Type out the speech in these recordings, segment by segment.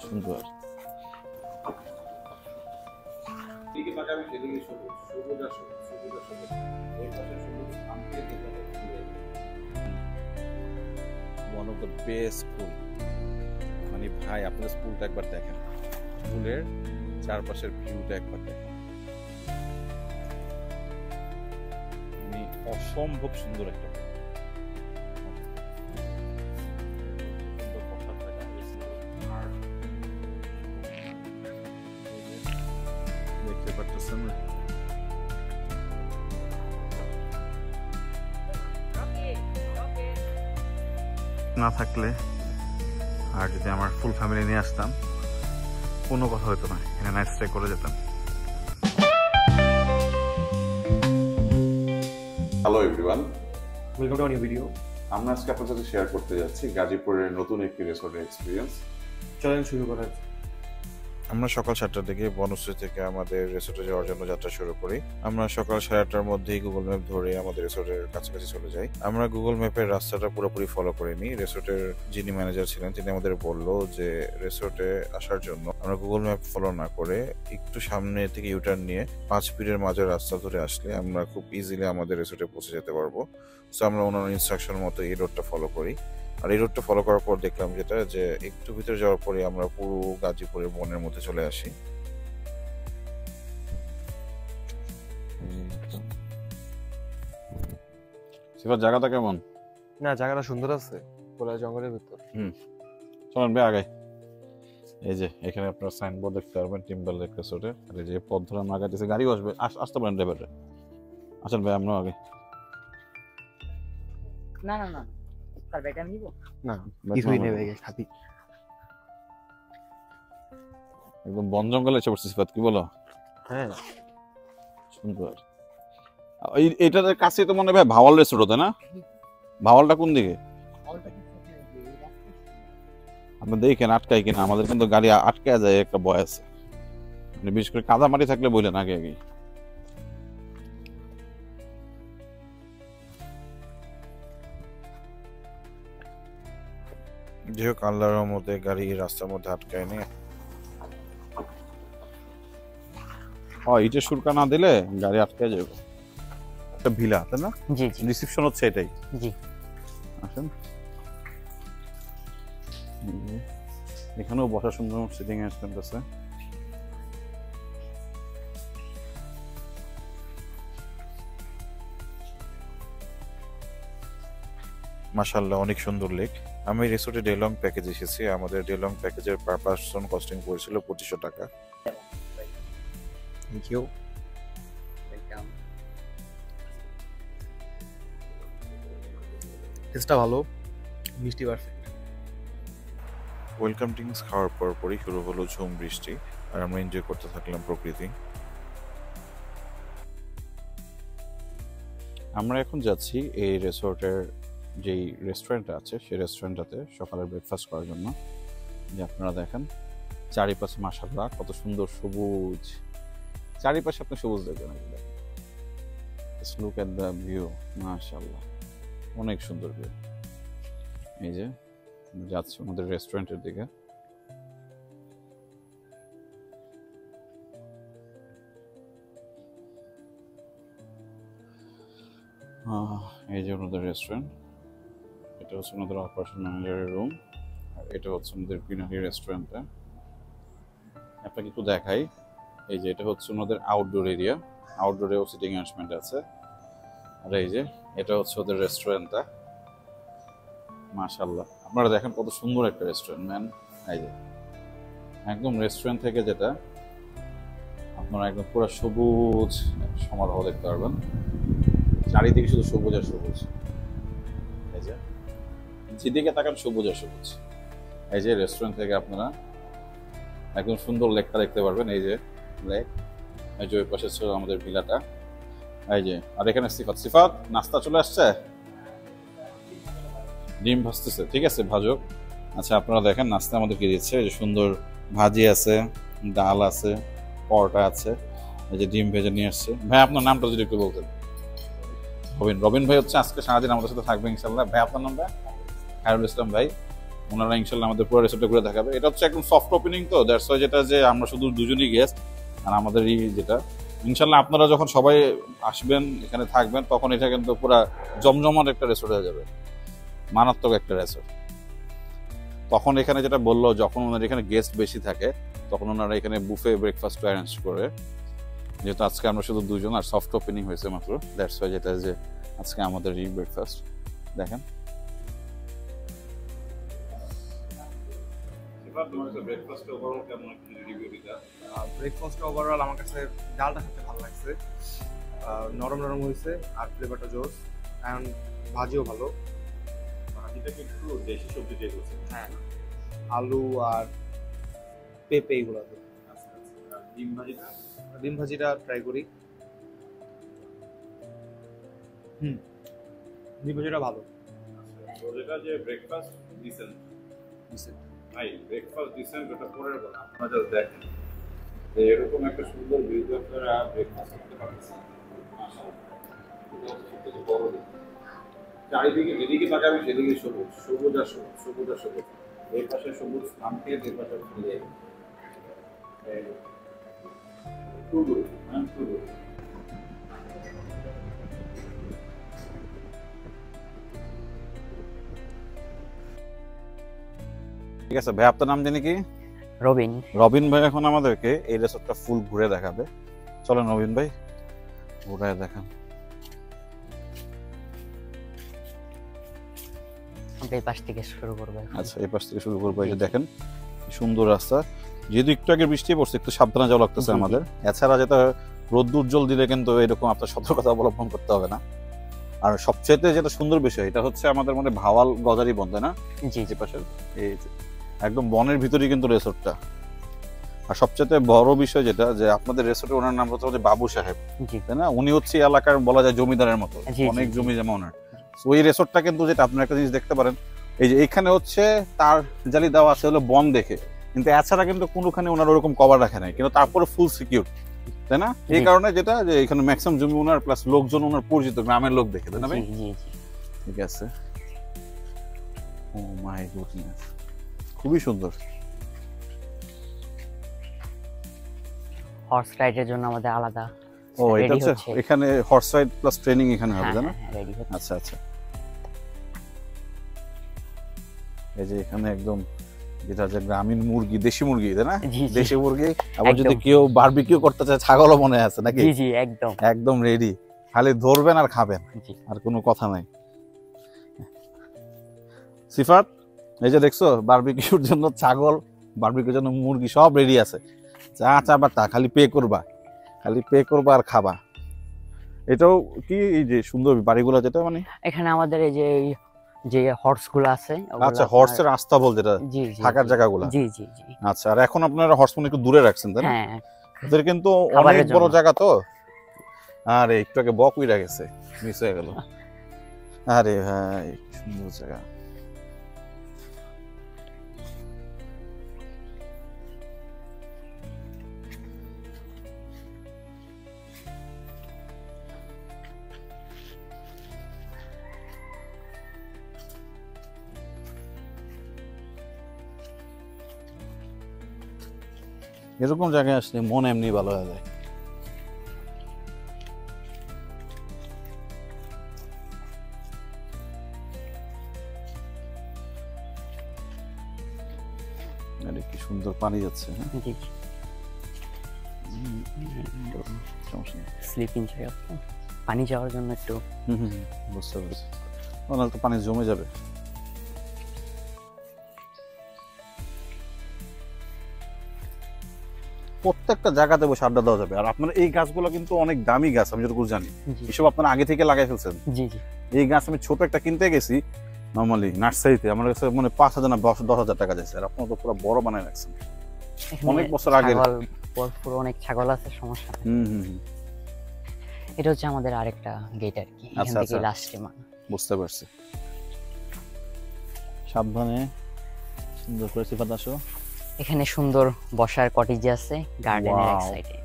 সুন্দর। One of the best school. মানে ভাই আপনার স্কুলটা একবার দেখেন, স্কুলের চারপাশের ভিউটা একবার দেখেন, মানে অসম্ভব সুন্দর একটা দেখতে পারতেছেন। না থাকলে আর যদি আমার ফুল ফ্যামিলি নিয়ে আসতাম কোনো কথা হতো না, এখানে নাইট স্টে করে যেতাম। Hello everyone, welcome to a new video. আমরা আজকে আপনার সাথে শেয়ার করতে যাচ্ছি গাজীপুরের নতুন একটি রিসোর্টের এক্সপিরিয়েন্স। চলেন শুরু করা যাক। আমরা সকাল 7টার দিকে বনশ্রী থেকে আমাদের রিসোর্টে যাওয়ার জন্য যাত্রা শুরু করি। আমরা সকাল 8:30টার মধ্যেই গুগল ম্যাপ ধরে আমাদের রিসোর্টের কাছাকাছি চলে যাই। আমরা গুগল ম্যাপের রাস্তাটা পুরোপুরি ফলো করিনি। রিসোর্টের যিনি ম্যানেজার ছিলেন তিনি আমাদের বলল যে রিসোর্টে আসার জন্য আমরা গুগল ম্যাপ ফলো না করে একটু সামনে থেকে ইউটার্ন নিয়ে 5 ফিটের মাঝের রাস্তা ধরে আসলে আমরা খুব ইজিলি আমাদের রিসোর্টে পৌঁছে যেতে পারবো। সো আমরা ওনার ইনস্ট্রাকশন মতো এই রোডটা ফলো করি। আর এই রোডটা ফলো করার পর দেখলাম যেটা যে একটু ভিতরে যাওয়ার পরে আমরা পুরো গাজীপুরের বনের মধ্যে চলে আসি। সেবার জায়গাটা কেমন? না, জায়গাটা সুন্দর আছে, পুরো জঙ্গলের ভিতর। চলেন ভাই আগে। এই যে এখানে আপনার সাইনবোর্ড দেখতে পারবেন টিম্বার লেক রিসোর্টে। আর এই যে পথ ধরে আমরা আগাইতেছি, গাড়িও আসবে, আসতে পারেন ড্রাইভারে। আসেন ভাই আমরা আগে। না না না, তার ব্যাগটা নিব না, কিছুই নেই ব্যাগে, খাবি। একদম বন জঙ্গলে এসে পড়ছি সিফাত, কি বলো? হ্যাঁ সুন্দর। এটার কাছে তো মনে হয় ভাওয়াল রিসোর্ট হতে না? ভাওয়ালটা কোন দিকে? আপনি দেখেন আটকাই কিনা, আমাদের কিন্তু গাড়ি আটকায় যায়, একটা ভয় আছে। মানে বিশেষ করে কাদা মাটি থাকলে বললেন আগে আগে। যাই হোক আল্লাহর মধ্যে গাড়ি রাস্তার মধ্যে আটকায় নেই। ইটের সুরকা না দিলে গাড়ি আটকায় যাবে। একটা ভিলা তাই না? জি জি রিসেপশন হচ্ছে এটাই। জি। আসেন, এখানেও বসার সুন্দর সিটিং অ্যারেঞ্জমেন্ট আছে। মাশাআল্লাহ অনেক সুন্দর লেক। আমি রিসোর্টে ডে লং প্যাকেজ এসেছি। আমাদের ডে লং প্যাকেজের পার পারসন কস্টিং পড়েছিল 2500 টাকা। Thank you. টেস্টটা ভালো, মিষ্টি পারফেক্ট। ওয়েলকাম ড্রিঙ্কস খাওয়ার পরই শুরু হলো ঝুম বৃষ্টি, আর আমরা এনজয় করতে থাকলাম প্রকৃতি। আমরা এখন যাচ্ছি এই রিসোর্টের যেই রেস্টুরেন্ট আছে সেই রেস্টুরেন্টটাতে সকালের ব্রেকফাস্ট করার জন্য। যে আপনারা দেখেন চারিপাশে মাশাআল্লাহ কত সুন্দর সবুজ, চারিপাশে আপনি সবুজ দেখবেন। লুক এট দ্য ভিউ, মাশাআল্লাহ অনেক সুন্দর ভিউ। এই যে যাচ্ছি আমাদের রেস্টুরেন্টের দিকে। এই যে ওনাদের রেস্টুরেন্ট, এটা হচ্ছে ওনাদের অপারেশন ম্যানেজারের রুম, আর এটা হচ্ছে ওনাদের গ্রিনারি রেস্টুরেন্টটা। আপনাকে একটু দেখাই, এই যে এটা হচ্ছে ওনাদের আউটডোর এরিয়া, আউটডোরেও সিটিং অ্যারেঞ্জমেন্ট আছে। আর এই যে এটা হচ্ছে ওদের রেস্টুরেন্টটা। মাশাআল্লাহ আপনারা দেখেন কত সুন্দর একটা রেস্টুরেন্ট ম্যান। এই যে একদম রেস্টুরেন্ট থেকে যেটা আপনারা একদম পুরো সবুজ সমারোহ দেখতে পারবেন, চারিদিকে শুধু সবুজ আর সবুজ। এই যে যেদিকে তাকান সবুজ আর সবুজ। এই যে রেস্টুরেন্ট থেকে আপনারা একদম সুন্দর লেকটা দেখতে পারবেন। এই যে লেক, এই যে ওই পাশে ছিল আমাদের ভিলাটা। এই যে আর এখানে সিফাত নাস্তা চলে আসছে, ডিম ভাজতেছে। ঠিক আছে ভাজুক। আচ্ছা আপনারা দেখেন নাস্তা আমাদের কি দিচ্ছে। এই যে সুন্দর ভাজি আছে, ডাল আছে, পরোটা আছে, এই যে ডিম ভেজে নিয়ে আসছে। ভাই আপনার নামটা যদি একটু বলতেন। রবিন ভাই হচ্ছে আজকে সারাদিন আমাদের সাথে থাকবে ইনশাল্লাহ। ভাই আপনার নামটা? খায়রুল ইসলাম ভাই। ওনারা ইনশাল্লাহ আমাদের পুরো রেসর্টে ঘুরে দেখাবে। এটা হচ্ছে একদম সফট ওপেনিং, তো দ্যাটস ওয়াই যেটা যে আমরা শুধু দুজনই গেস্ট, আর আমাদের এই যেটা ইনশাল্লাহ আপনারা যখন সবাই আসবেন এখানে থাকবেন তখন এটা কিন্তু পুরো জমজমাট একটা রেসর্ট হয়ে যাবে, মারাত্মক একটা রেসর্ট। তখন এখানে যেটা বললো, যখন ওনার এখানে গেস্ট বেশি থাকে তখন ওনারা এখানে বুফে ব্রেকফাস্ট অ্যারেঞ্জ করে, যেহেতু আজকে আমরা শুধু দুজন আর সফট ওপেনিং হয়েছে মাত্র, দ্যাটস ওয়াই যেটা যে আজকে আমাদের এই ব্রেকফাস্ট দেখেন। ব্রেকফাস্ট ওভারঅল আমার কাছে ডালটা খেতে ভালো লাগছে, নরম নরম হয়েছে আর ফ্লেভারটা জোস, অ্যান্ড ভাজিও ভালো। ভাজিটাকে একটু দেশি সবজি দিয়ে করছে। হ্যাঁ, আলু আর পেঁপে এগুলো। ডিম ভাজিটা ট্রাই করি। ডিম ভাজিটা ভালো। যেটা যে ব্রেকফাস্ট ডিসেন্ট ভাই, ব্রেকফাস্ট ডিসেন্ট, ওটা পরের কথা। আপনারা জাস্ট দেখেন যে এরকম একটা সুন্দর ভিউ আপনারা ব্রেকফাস্ট করতে পারছেন। চারিদিকে যেদিকে তাকাবি সেদিকে সবুজ, সবুজ আর সবুজ, সবুজ আর সবুজ। এই পাশে সবুজ থামকে, এই পাশে ফুলে ঠিক আছে ভাই, আপনার নাম জানি কি? রবিন। রবিন ভাই এখন আমাদেরকে এই রিসোর্টটা ফুল ঘুরে দেখাবে। চলেন রবিন ভাই, ঘুরে দেখান। এই পাশ থেকে শুরু করবো। আচ্ছা, এই পাশ থেকে শুরু করবো। এই যে দেখেন সুন্দর রাস্তা, যেহেতু একটু আগে বৃষ্টি পড়ছে একটু সাবধানে যাওয়া লাগতেছে আমাদের। এছাড়া যেটা রোদ্দুর জল দিলে কিন্তু এরকম আপনার সতর্কতা অবলম্বন করতে হবে না। আর সবচেয়ে যেটা সুন্দর বিষয় এটা হচ্ছে আমাদের মানে ভাওয়াল গজারি বন, তাই না? জি জি। পাশে এই একদম বনের ভিতরেই কিন্তু রিসোর্টটা। আর সবচেয়ে বড় বিষয় যেটা যে আপনাদের রিসোর্টের ওনার নাম হচ্ছে বাবু সাহেব, তাই না? উনি হচ্ছে এলাকার বলা যায় জমিদারের মতো, অনেক জমি জমা ওনার। ওই রিসোর্টটা কিন্তু যেটা আপনারা একটা জিনিস দেখতে পারেন, এই যে এইখানে হচ্ছে তার জালি দেওয়া আছে হলো বন দেখে, কিন্তু এছাড়া কিন্তু কোনোখানে ওনার ওরকম কভার রাখে নাই, কিন্তু তারপরে ফুল সিকিউর, তাই না? এই কারণে যেটা যে এখানে ম্যাক্সিমাম জমি ওনার, প্লাস লোকজন ওনার পরিচিত, গ্রামের লোক দেখে, তাই না ভাই? ঠিক আছে। ও মাই গুডনেস, খুবই সুন্দর। হর্স রাইডের জন্য আমাদের আলাদা। ও এটা হচ্ছে এখানে হর্স রাইড প্লাস ট্রেনিং এখানে হবে, তাই না? আচ্ছা আচ্ছা। এই যে এখানে একদম যেটা যে গ্রামীণ মুরগি, দেশি মুরগি, তাই না? দেশি মুরগি। আবার যদি কেউ বারবিকিউ করতে চায় ছাগলও মনে আছে নাকি? জি জি, একদম একদম রেডি, খালি ধরবেন আর খাবেন, আর কোনো কথা নাই। সিফাত, এই যে দেখছো বারবিকিউর জন্য ছাগল, বারবিকিউর জন্য মুরগি সব রেডি আছে। যা চাবা তা, খালি পে করবা, খালি পে করবা আর খাবা। এটাও কি এই যে সুন্দর বাড়িগুলো যেটা মানে এখানে আমাদের এই যে হর্স গুলো আছে। আচ্ছা, হর্সের আস্তাবল যেটা থাকার জায়গাগুলো। জি জি জি। আচ্ছা, আর এখন আপনারা হর্স মানে একটু দূরে রাখছেন, তাই না? হ্যাঁ, ওদের কিন্তু অনেক বড় জায়গা তো। আরে একটু আগে বক উইরা গেছে, মিস হয়ে গেল। আরে ভাই সুন্দর জায়গা। এরকম জায়গায় আসলে মন এমনি ভালো হয়ে যায়। আরে কি সুন্দর পানি যাচ্ছে। স্লিপিং জায়গা, পানি যাওয়ার জন্য একটু বুঝতে পারছি, নাহলে তো পানি জমে যাবে। প্রত্যেকটা জায়গাতে বসে আড্ডা দেওয়া যাবে। আর আপনার এই গাছগুলো কিন্তু অনেক দামি গাছ, আমি যতটুকু জানি। এসব আপনারা আগে থেকে লাগাই ফেলছেন? জি জি। এই গাছ আমি ছোট একটা কিনতে গেছি নর্মালি নার্সারিতে, আমার কাছে মানে 5,000 না 10,000 টাকা যাচ্ছে। আর আপনারা তো পুরো বড় বানায় রাখছেন, অনেক বছর আগে। পুরো অনেক ছাগল আছে, সমস্যা নেই। এটা হচ্ছে আমাদের আরেকটা গেট আর কি, এখান থেকে লাস্টে মানে। বুঝতে পারছি। সাবধানে, সুন্দর করে সিফাত আসো। এখানে সুন্দর বসার কটেজ আছে গার্ডেনের এক সাইডে।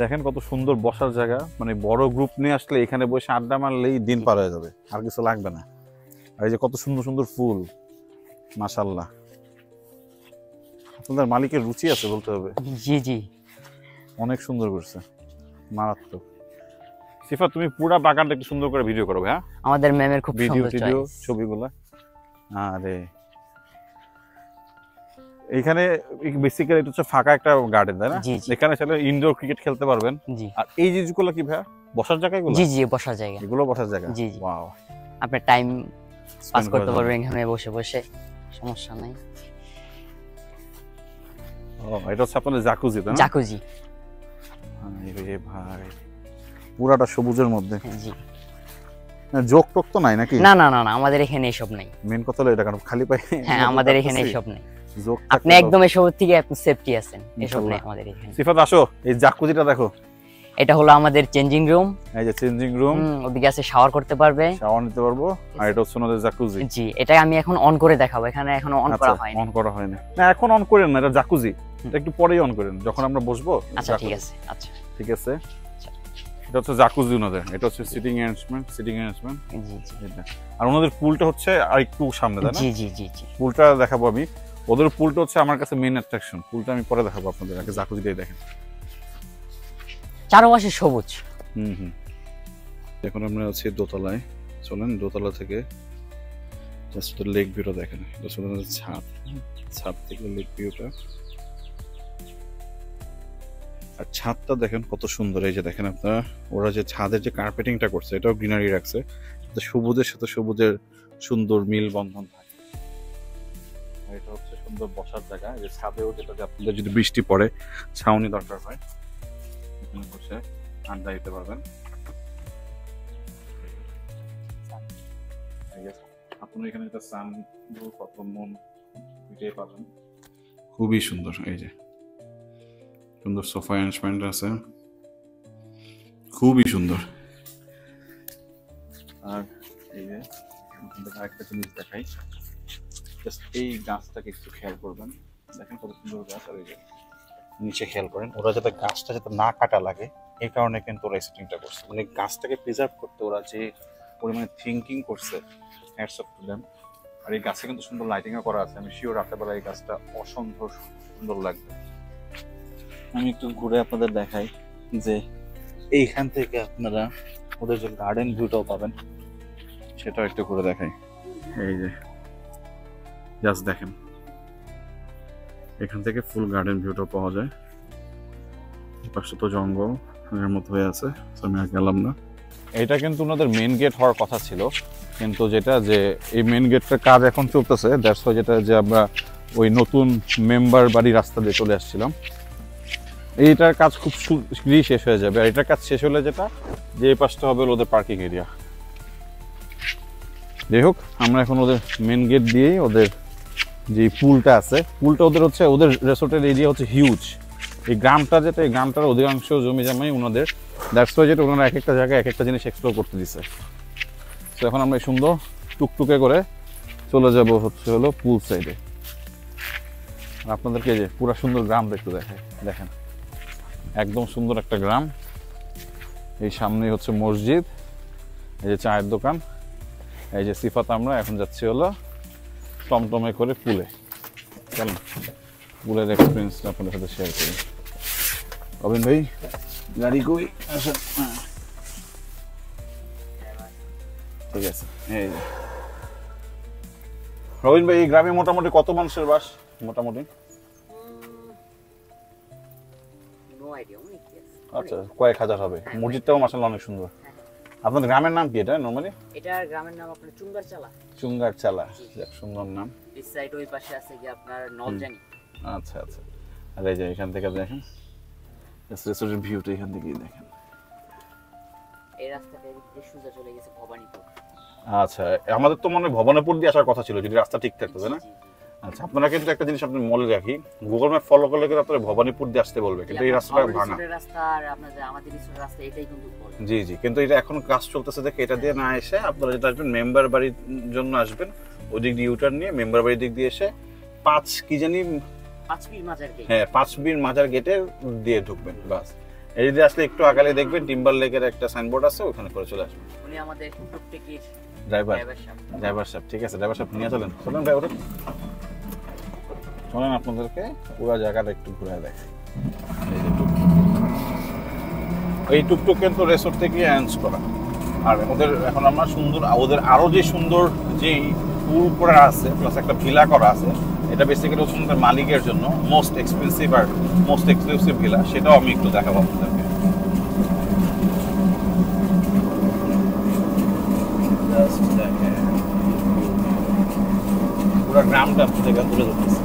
দেখেন কত সুন্দর বসার জায়গা, মানে বড় গ্রুপ নিয়ে আসলে এখানে বসে আড্ডা মারলেই দিন পার হয়ে যাবে, আর কিছু লাগবে না। আর এই যে কত সুন্দর সুন্দর ফুল, মাশাআল্লাহ। আপনাদের মালিকের রুচি আছে বলতে হবে। জি জি, অনেক সুন্দর করছে, মারাত্মক। সিফাত, তুমি পুরা বাগানটা একটু সুন্দর করে ভিডিও করো। হ্যাঁ, আমাদের ম্যামের খুব ভিডিও সুন্দর ভিডিও চয়েস। ছবিগুলো। আরে এখানে বেসিক্যালি এটা হচ্ছে ফাঁকা একটা গার্ডেন, তাই না? জি জি এখানে চাইলে ইনডোর ক্রিকেট খেলতে পারবেন। জি আর এই জিনিসগুলো কি ভাইয়া বসার জায়গা? এগুলো জি জি, বসার জায়গা। এগুলো বসার জায়গা। জি জি, ওয়াও, আপনি টাইম পাস Spend করতে করার পারবেন এখানে বসে বসে, সমস্যা নাই। ও, এটা হচ্ছে আপনাদের জাকুজি, তাই না? জাকুজি। আরে ভাই, পুরাটা সবুজের মধ্যে। জি, জোক টোক তো নাই নাকি? না না না না, আমাদের এখানে এসব নাই। মেন কথা হলো এটা, কারণ খালি পাই। হ্যাঁ, আমাদের এখানে এসব নাই। জোক আপনি একদম এসব থেকে আপনি সেফটি আছেন, এসব নাই আমাদের এখানে। সিফাত আসো, এই জাকুজিটা দেখো। এটা হলো আমাদের চেঞ্জিং রুম। এই যে চেঞ্জিং রুম, ওদিকে আছে শাওয়ার করতে পারবে, শাওয়ার নিতে পারবো। আর এটা হচ্ছে আমাদের জাকুজি। জি, এটা আমি এখন অন করে দেখাবো, এখানে এখনো অন করা হয়নি। অন করা হয়নি না, এখন অন করেন না, এটা জাকুজি। এটা একটু পরেই অন করেন, যখন আমরা বসবো। আচ্ছা ঠিক আছে, আচ্ছা ঠিক আছে। এটা হচ্ছে জাকুজি ওনাদের, এটা হচ্ছে সিটিং অ্যারেঞ্জমেন্ট। জি জি এটা, আর ওনাদের পুলটা হচ্ছে আর একটু সামনে, তাই না? জি জি জি জি। পুলটা দেখাবো আমি। ওদের পুলটা হচ্ছে আমার কাছে মেইন অ্যাট্রাকশন। পুলটা আমি পরে দেখাবো আপনাদের, আগে জাকুজিটাই দেখেন। চারপাশে সবুজ। হুম। এখন আমরা আছি দোতলায়। চলেন দোতলা থেকে জাস্ট লেক ভিউটা দেখেন। এটা হচ্ছে ওনাদের ছাদ, ছাদ থেকে লেক ভিউটা। আর ছাদটা দেখেন কত সুন্দর। এই যে দেখেন আপনারা, ওরা যে ছাদের যে কার্পেটিংটা করছে, এটাও গ্রিনারি রাখছে, সবুজের সাথে সবুজের সুন্দর মিল বন্ধন থাকে। এটা হচ্ছে সুন্দর বসার জায়গা। এই যে ছাদেও যেটা, আপনাদের যদি বৃষ্টি পড়ে ছাউনি দরকার হয়, এখানে বসে আড্ডা দিতে পারবেন। আপনারা এখানে একটা সান মন পিঠে পাবেন, খুবই সুন্দর। এই যে সুন্দর সোফা অ্যারেঞ্জমেন্ট আছে, খুবই সুন্দর। আর এই যে আরেকটা জিনিস দেখাই, জাস্ট এই গাছটাকে একটু খেয়াল করবেন। দেখেন কত সুন্দর গাছ। আর এই যে নিচে খেয়াল করেন, ওরা যাতে গাছটা যাতে না কাটা লাগে এই কারণে কিন্তু ওরা সেটিংটা করছে। মানে গাছটাকে প্রিজার্ভ করতে ওরা যে পরিমাণে থিঙ্কিং করছে, হ্যাটস অফ টু দেম। আর এই গাছে কিন্তু সুন্দর লাইটিংও করা আছে। আমি শিওর রাতেরবেলা এই গাছটা অসম্ভব সুন্দর লাগবে। আমি একটু ঘুরে আপনাদের দেখাই যে এইখান থেকে আপনারা ওদের যে গার্ডেন ভিউটাও পাবেন, সেটাও একটু ঘুরে দেখাই। এই যে জাস্ট দেখেন, এখান থেকে ফুল গার্ডেন ভিউটাও পাওয়া যায়। পাশে তো জঙ্গল এর মতো হয়ে আছে, আমি আর গেলাম না। এটা কিন্তু ওনাদের মেন গেট হওয়ার কথা ছিল, কিন্তু যেটা যে এই মেন গেটটার কাজ এখন চলতেছে, দ্যাটস ওয়াই যেটা যে আমরা ওই নতুন মেম্বার বাড়ি রাস্তা দিয়ে চলে আসছিলাম। এইটার কাজ খুব শীঘ্রই শেষ হয়ে যাবে। আর এটার কাজ শেষ হলে যেটা, যে এই পাশটা হবে ওদের পার্কিং এরিয়া। যাই হোক, আমরা এখন ওদের মেন গেট দিয়েই ওদের যে পুলটা আছে, পুলটা ওদের হচ্ছে, ওদের রিসোর্টের এরিয়া হচ্ছে হিউজ। এই গ্রামটা যেটা, এই গ্রামটার অধিকাংশ জমি জামাই ওনাদের, দ্যাটস ওয়াই যেটা ওনারা এক একটা জায়গায় এক একটা জিনিস এক্সপ্লোর করতে দিচ্ছে। তো এখন আমরা সুন্দর টুকটুকে করে চলে যাব হচ্ছে হলো পুল সাইডে। আর আপনাদেরকে যে পুরো সুন্দর গ্রাম দেখতে দেখায়, দেখেন একদম সুন্দর একটা গ্রাম। এই সামনেই হচ্ছে মসজিদ, এই যে চায়ের দোকান। এই যে সিফাত আমরা এখন যাচ্ছি হলো টমটমে করে পুলে। চলুন পুলের এক্সপিরিয়েন্সটা আপনাদের সাথে শেয়ার করি। রবিন ভাই, গাড়ি কই? আসেন। ঠিক আছে। এই যে রবিন ভাই, এই গ্রামে মোটামুটি কত মানুষের বাস? মোটামুটি আচ্ছা কয়েক হাজার হবে। মসজিদটাও মাশাআল্লাহ অনেক সুন্দর। আপনাদের গ্রামের নাম কি? এটা নরমালি এটার গ্রামের নাম আপনার চুঙ্গারচালা। চুঙ্গারচালা, সুন্দর নাম। এই সাইড ওই পাশে আছে কি আপনার নলজানি। আচ্ছা আচ্ছা। আর এই যে এখান থেকে দেখেন রেস্টুরেন্টের ভিউটা, এখান থেকেই দেখেন। এই রাস্তাটা এদিক দিয়ে সোজা চলে গেছে ভবানীপুর। আচ্ছা, আমাদের তো মনে হয় ভবানীপুর দিয়ে আসার কথা ছিল যদি রাস্তা ঠিক থাকতো, তাই না? আচ্ছা, আপনারা কিন্তু একটা জিনিস আপনি মনে রাখি, গুগল ম্যাপ ফলো করলে কিন্তু আপনারা ভবানীপুর দিয়ে আসতে বলবে, কিন্তু এই রাস্তাটা ভাঙা। রাস্তা আর আপনাদের আমাদের রিসোর্টের রাস্তা এটাই কিন্তু বলে। জি জি, কিন্তু এটা এখন কাজ চলতেছে দেখে এটা দিয়ে না এসে আপনারা যেটা আসবেন মেম্বার বাড়ির জন্য আসবেন, ওদিক দিয়ে ইউটার্ন নিয়ে মেম্বার বাড়ির দিক দিয়ে এসে 5 কি জানি 5 বীর মাজার গেট, হ্যাঁ 5 বীর মাজার গেটে দিয়ে ঢুকবেন, বাস এই যে আসলে একটু আগালে দেখবেন টিম্বার লেকের একটা সাইনবোর্ড আছে, ওখানে করে চলে আসবেন। উনি আমাদের টুকটুকির ড্রাইভার সাহেব। ড্রাইভার সাহেব, ঠিক আছে, ড্রাইভার সাহেব নিয়ে চলেন, চলেন ভাই ওঠেন, চলেন আপনাদেরকে পুরো জায়গাটা একটু ঘুরে দেয়। এই টুকটুক কিন্তু রেসোর্ট থেকে অ্যারেঞ্জ করা, আর ওদের এখন আমরা সুন্দর, ওদের আরো যে সুন্দর যে পুল করা আছে প্লাস একটা ভিলা করা আছে, এটা বেসিক্যালি হচ্ছে আমাদের মালিকের জন্য মোস্ট এক্সপেন্সিভ আর মোস্ট এক্সক্লুসিভ ভিলা, সেটাও আমি একটু দেখাবো আপনাদেরকে। পুরো গ্রামটা থেকে তুলে ধরতেছে,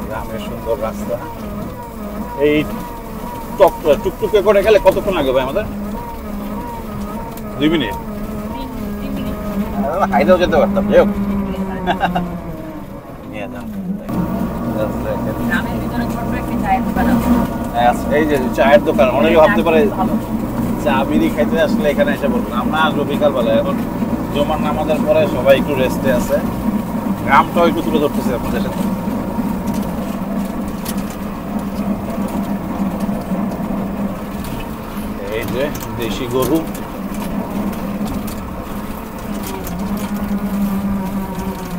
গ্রামের সুন্দর রাস্তা। এই টুকটুকে করে গেলে কতক্ষণ লাগবে ভাই আমাদের? 2 মিনিট, হাইটেও যেতে পারতাম। যাই হোক, এই যে চায়ের দোকান, অনেকে ভাবতে পারে চা বিড়ি খাইতে আসলে এখানে এসে বলবেন। আমরা আসবো বিকালবেলা, এখন জমার নামাজের পরে সবাই একটু রেস্টে আছে, গ্রামটাও একটু তুলে ধরতেছে আপনাদের সাথে। এই যে দেশি গরু,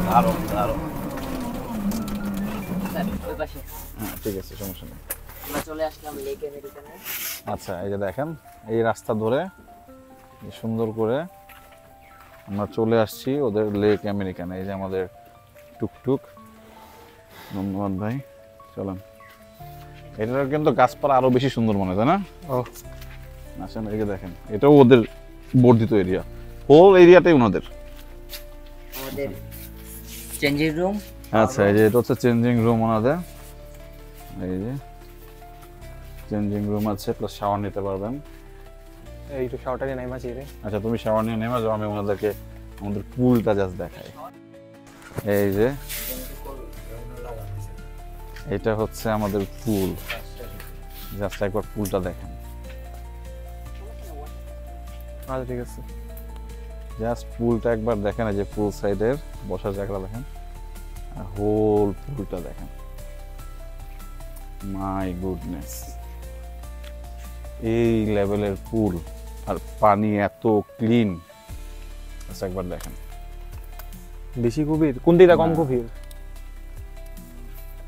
দারুণ দারুণ। হ্যাঁ ঠিক আছে, সমস্যা নেই। আমরা চলে আসলাম লেক আমেরিকানে। আচ্ছা, এই যে দেখেন এই রাস্তা ধরে সুন্দর করে আমরা চলে আসছি ওদের লেক আমেরিকানে। এই যে আমাদের টুকটুক, ধন্যবাদ ভাই, চলেন। এটার কিন্তু গাছপালা আরো বেশি সুন্দর মনে হয়, তাই না? আসেন, এই যে দেখেন এটাও ওদের বর্ধিত এরিয়া, হোল এরিয়াটাই ওনাদের। আমাদের চেঞ্জিং রুম। আচ্ছা, এই যে এটা হচ্ছে চেঞ্জিং রুম ওনাদের। এই যে চেঞ্জিং রুম আছে, প্লাস শাওয়ার নিতে পারবেন। এই তো শাওয়ারটা নিয়ে নেমা চাই রে। আচ্ছা, তুমি শাওয়ার নিয়ে নেমে যাও, আমি ওনাদেরকে আমাদের পুলটা জাস্ট দেখাই। এই যে এটা হচ্ছে আমাদের পুল, জাস্ট একবার পুলটা দেখেন। আচ্ছা ঠিক আছে, জাস্ট পুলটা একবার দেখেন, এই যে পুল সাইডের বসার জায়গাটা দেখেন, আর হোল পুলটা দেখেন। মাই গুডনেস, এই লেভেলের পুল, আর পানি এত ক্লিন, একবার দেখেন। বেশি গভীর কোন দিকটা, কম গভীর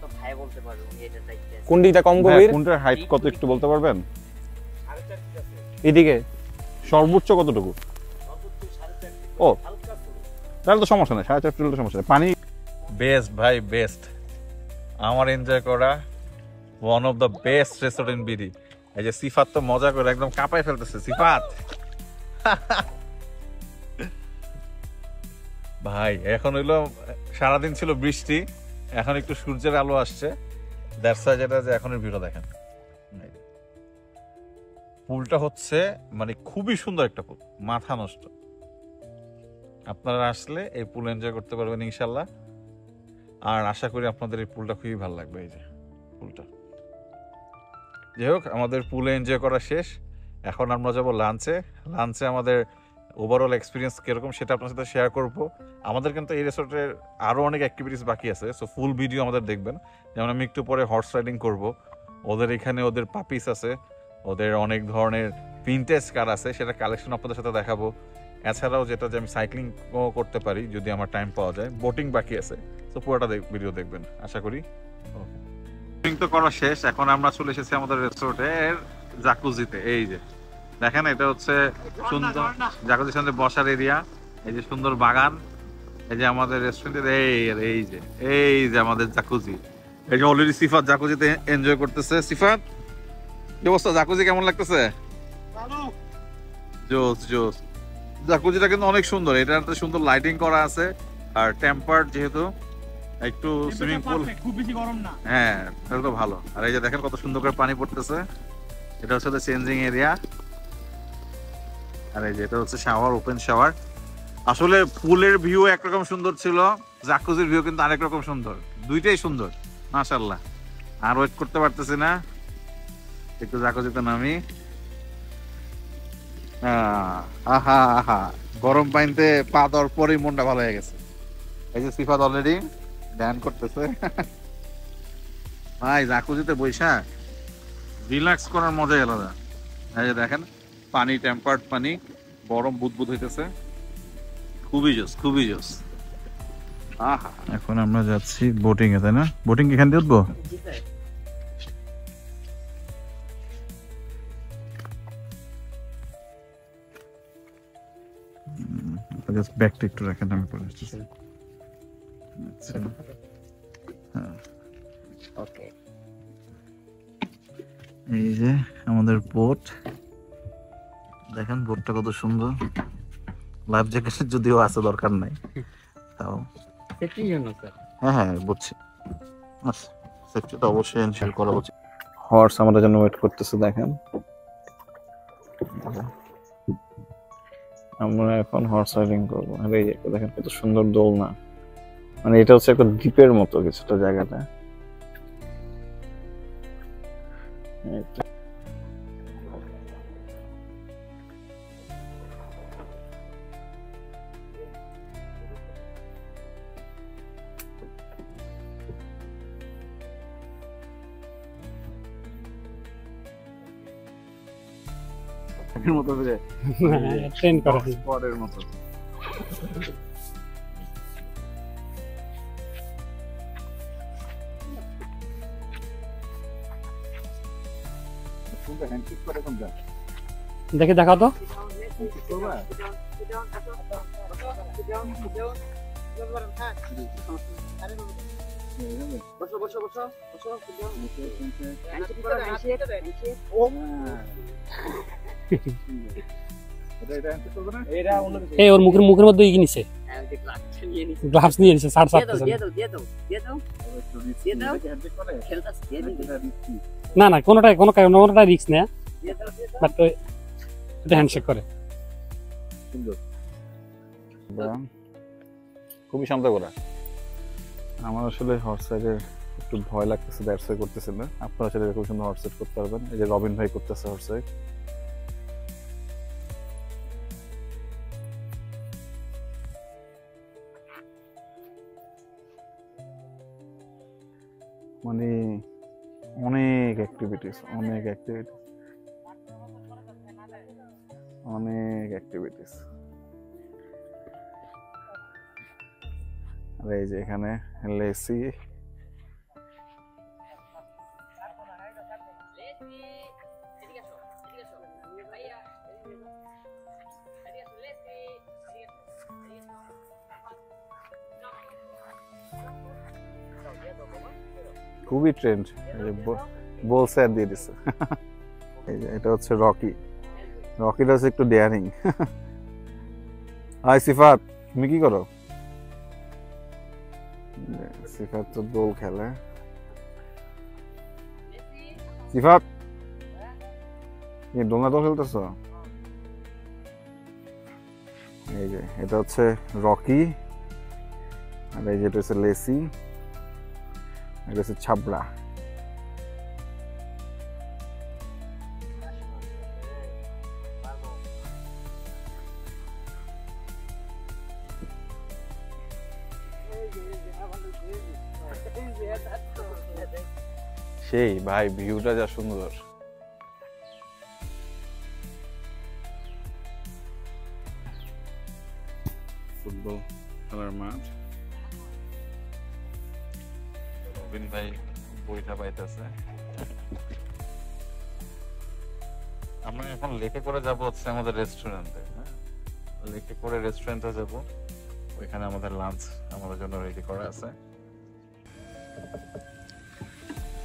তো ভাই বলতে পারবে উনি এটা দায়িত্বে আছে। কোন দিকটা কম গভীর? কোনটার হাইট কত একটু বলতে পারবেন? এদিকে সর্বোচ্চ কতটুকু? ও তাহলে তো সমস্যা নেই, 4.5 ফিট সমস্যা নেই। পানি বেস্ট ভাই, বেস্ট। আমার এনজয় করা one of the best resort in BD. এই যে সিফাত তো মজা করে একদম কাঁপায় ফেলতেছে। সিফাত ভাই, এখন হইলো সারাদিন ছিল বৃষ্টি, এখন একটু সূর্যের আলো আসছে, দ্যাটস ওয়াই যেটা যে এখনের ভিউটা দেখেন। পুলটা হচ্ছে মানে খুবই সুন্দর একটা পুল, মাথা নষ্ট। আপনারা আসলে এই পুল এনজয় করতে পারবেন ইনশাল্লাহ, আর আশা করি আপনাদের এই পুলটা খুবই ভালো লাগবে। এই যে পুলটা, যাই হোক, আমাদের পুলে এনজয় করা শেষ। এখন আমরা যাবো লাঞ্চে। লাঞ্চে আমাদের ওভারঅল এক্সপিরিয়েন্স কিরকম সেটা আপনার সাথে শেয়ার করব। আমাদের কিন্তু এই রিসোর্টের আরও অনেক অ্যাক্টিভিটিস বাকি আছে, সো ফুল ভিডিও আমাদের দেখবেন। যেমন আমি একটু পরে হর্স রাইডিং করব, ওদের এখানে ওদের পাপিস আছে, ওদের অনেক ধরনের ভিনটেজ কার আছে, সেটা কালেকশন আপনাদের সাথে দেখাবো। এছাড়াও যেটা যে আমি সাইক্লিংও করতে পারি যদি আমার টাইম পাওয়া যায়, বোটিং বাকি আছে, তো পুরোটা ভিডিও দেখবেন আশা করি। বোটিং তো করা শেষ, এখন আমরা চলে এসেছি আমাদের রিসোর্টের জাকুজিতে। এই যে দেখেন, এটা হচ্ছে সুন্দর জাকুজির সামনে বসার এরিয়া, এই যে সুন্দর বাগান, এই যে আমাদের রেস্টুরেন্টের এই যে আমাদের জাকুজি। এই যে অলরেডি সিফাত জাকুজিতে এনজয় করতেছে। সিফাত, কি অবস্থা? জাকুজি কেমন লাগতেছে? জোস জোস। জাকুজিটা কিন্তু অনেক সুন্দর, এটাতে সুন্দর লাইটিং করা আছে, আর টেম্পার্ড যেহেতু একটু সুইমিং পুল, খুব বেশি গরম না। হ্যাঁ তাহলে তো ভালো। আর এই যে দেখেন কত সুন্দর করে পানি পড়তেছে, এটা হচ্ছে চেঞ্জিং এরিয়া। আর এই যে এটা হচ্ছে শাওয়ার, ওপেন শাওয়ার। আসলে পুলের ভিউ একরকম সুন্দর ছিল, জাকুজির ভিউ কিন্তু আরেক রকম সুন্দর, দুইটাই সুন্দর মাশাআল্লাহ। আর ওয়েট করতে পারতেছি না, একটু জাকুজিতে নামি। আহা আহা, গরম পানিতে পা দেওয়ার পরেই মনটা ভালো হয়ে গেছে। এই যে সিফাত অলরেডি ধ্যান করতেছে। ভাই জাকুজিতে বৈশা রিল্যাক্স করার মজাই আলাদা। এই যে দেখেন পানি, টেম্পার্ড পানি, গরম বুদবুদ হইতেছে, খুবই জোস, খুবই জোস। আহা, এখন আমরা যাচ্ছি বোটিং এ, তাই না? বোটিং এখান দিয়ে উঠবো? ব্যাগটা একটু রাখেন, আমি পরে আসতেছি। আচ্ছা, হ্যাঁ, ওকে। এই যে আমাদের বোট, দেখেন বোটটা কত সুন্দর। লাইফ জ্যাকেট যদিও আছে, দরকার নাই, তাও সেফটির জন্য স্যার। হ্যাঁ হ্যাঁ বুঝছি। আচ্ছা, সেফটিটা অবশ্যই এনশিওর করা উচিত। হর্স আমাদের জন্য ওয়েট করতেছে, দেখেন। আমরা এখন হর্স রাইডিং করবো। আর এই যে দেখেন কত সুন্দর দোলনা, মানে এটা হচ্ছে একটা দ্বীপের মতো কিছুটা জায়গাটা। মতো ট্রেন করা স্পটের মতো। দেখে দেখাও তো। এই ওর মুখের মধ্যে ই নিছে, গ্লাভস নিয়ে নিছে, শার্ট ছাড়তেছে না। না কোনোটাই রিস্ক নেই, বাট এটা হ্যান্ডশেক করে। খুবই শান্ত করা। আমার আসলে হর্স রাইডের একটু ভয় লাগতেছে, দ্যাটস ওয়াই করতেছি না। আপনারা আসলে খুব সুন্দর হর্স রাইড করতে পারবেন। এই যে রবিন ভাই করতেছে হর্স রাইড। মানে অনেক অ্যাক্টিভিটিস, অনেক অ্যাক্টিভিটিস। আর এই যে এখানে লেসি, খুবই ট্রেন্ড। বলছে আর দিয়ে দিচ্ছে। এই যে এটা হচ্ছে রকি। রকিটা হচ্ছে একটু ডেয়ারিং। হাই সিফাত, তুমি কি করো? সিফাত তো দোল খেলে। সিফাত, দোলনা দোল খেলতেছ? এই যে এটা হচ্ছে রকি, আর এই যে এটা হচ্ছে লেসি, এটা হচ্ছে ছাবড়া। সেই ভাই, ভিউটা যা সুন্দর। ফুটবল খেলার মাঠ। রবিন ভাই বইটা পাইতেছে। আমরা এখন লেকে করে যাব হচ্ছে আমাদের রেস্টুরেন্টে। হ্যাঁ, লেকে করে রেস্টুরেন্টে যাব, ওইখানে আমাদের লাঞ্চ আমাদের জন্য রেডি করা আছে।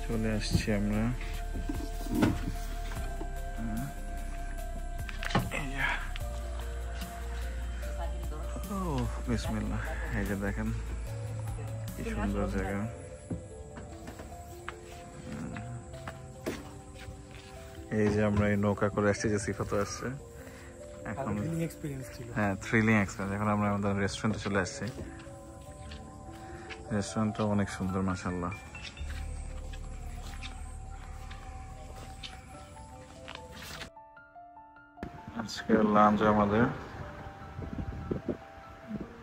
চলে আসছি আমরা। বিসমিল্লাহ। এই যে দেখেন কি সুন্দর জায়গা। এই যে আমরা এই নৌকা করে আসছি, যে সিফাতও আসছে। এখন হ্যাঁ, থ্রিলিং এক্সপিরিয়েন্স। এখন আমরা আমাদের রেস্টুরেন্টে চলে আসছি। রেস্টুরেন্টটা অনেক সুন্দর, মাশাআল্লাহ। আজকে লাঞ্চ আমাদের